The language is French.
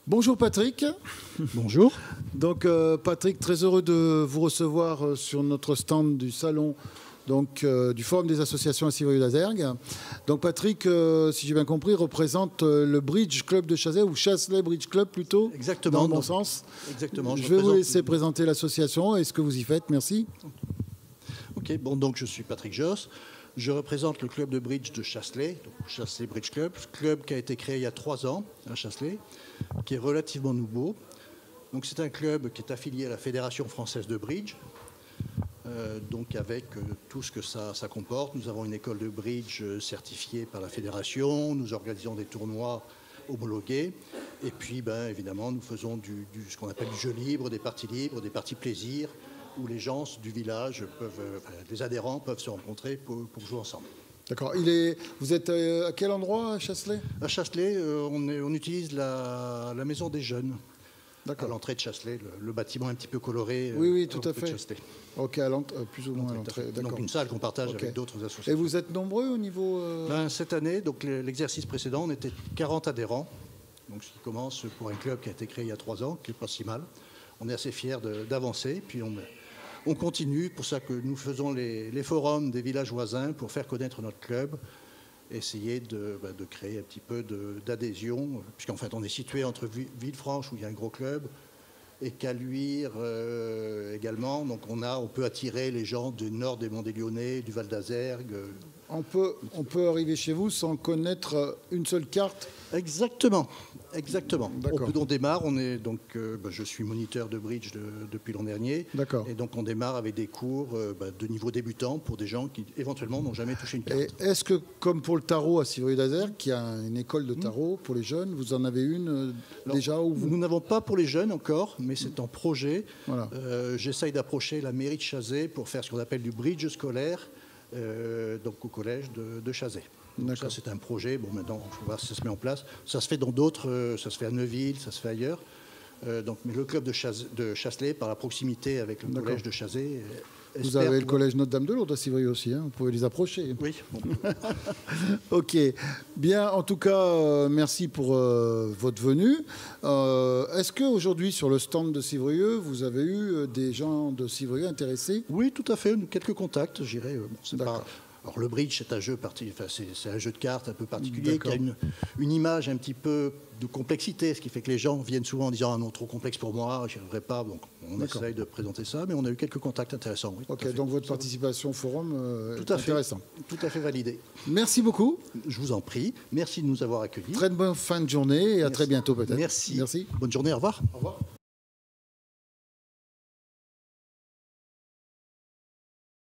Bonjour Patrick. Bonjour. Donc Patrick, très heureux de vous recevoir sur notre stand du salon du Forum des associations à Civrieux-d'Azergues. Donc Patrick, si j'ai bien compris, représente le Bridge Club de Chasley, ou Chasley Bridge Club plutôt. Exactement. Dans le bon sens. Exactement. Je vais vous laisser présenter l'association et ce que vous y faites. Merci. Ok, bon, donc je suis Patrick Josse. Je représente le club de bridge de Chasley, donc Chasley Bridge Club, club qui a été créé il y a 3 ans à Chasley, qui est relativement nouveau. Donc c'est un club qui est affilié à la Fédération française de bridge, donc avec tout ce que ça comporte. Nous avons une école de bridge certifiée par la fédération, nous organisons des tournois homologués, et puis évidemment nous faisons ce qu'on appelle du jeu libre, des parties plaisir, où les gens du village les adhérents peuvent se rencontrer pour jouer ensemble. D'accord. Vous êtes à quel endroit à Chasley ? À Chasley, on utilise la maison des jeunes. D'accord. À l'entrée de Chasley, le bâtiment un petit peu coloré. Oui, tout à fait. De Chasley. Ok, plus ou moins à l'entrée. Donc une salle qu'on partage avec d'autres associations. Et vous êtes nombreux au niveau Cette année, donc l'exercice précédent, on était 40 adhérents. Donc ce qui commence pour un club qui a été créé il y a 3 ans, qui n'est pas si mal. On est assez fiers d'avancer. Puis on continue, pour ça que nous faisons les forums des villages voisins pour faire connaître notre club, essayer de créer un petit peu d'adhésion, puisqu'en fait on est situé entre Villefranche, où il y a un gros club, et Caluire également. Donc on peut attirer les gens du nord des Monts des Lyonnais, du Val d'Azergues. On peut arriver chez vous sans connaître une seule carte. Exactement. On démarre, je suis moniteur de bridge depuis l'an dernier. D'accord. Et donc on démarre avec des cours de niveau débutant pour des gens qui éventuellement n'ont jamais touché une carte. Et est-ce que, comme pour le tarot à Civrieux-d'Azergues, qui a une école de tarot pour les jeunes, vous en avez une déjà Nous n'avons pas pour les jeunes encore, mais c'est en projet. Voilà. J'essaye d'approcher la mairie de Chazé pour faire ce qu'on appelle du bridge scolaire, donc au collège de Chazé. Donc ça, c'est un projet. Bon, maintenant, il faut voir si ça se met en place. Ça se fait dans d'autres, ça se fait à Neuville, ça se fait ailleurs. Mais le club de Chasley, par la proximité avec le collège de Chazé. Vous avez le collège Notre-Dame de Lourdes à Civrieux aussi, hein, vous pouvez les approcher. Oui. Bon. Ok. Bien, en tout cas, merci pour votre venue. Est-ce qu'aujourd'hui, sur le stand de Civrieux, vous avez eu des gens de Civrieux intéressés ? Oui, tout à fait. Quelques contacts, je dirais. Alors le bridge, c'est un jeu c'est un jeu de cartes un peu particulier qui a une image un petit peu de complexité, ce qui fait que les gens viennent souvent en disant ah non, trop complexe pour moi, j'y arriverai pas. Donc on essaye de présenter ça, mais on a eu quelques contacts intéressants. Oui, ok, donc votre participation au forum est intéressante. Tout à fait validé. Merci beaucoup. Je vous en prie. Merci de nous avoir accueillis. Très bonne fin de journée et à très bientôt peut-être. Merci. Bonne journée. Au revoir. Au revoir.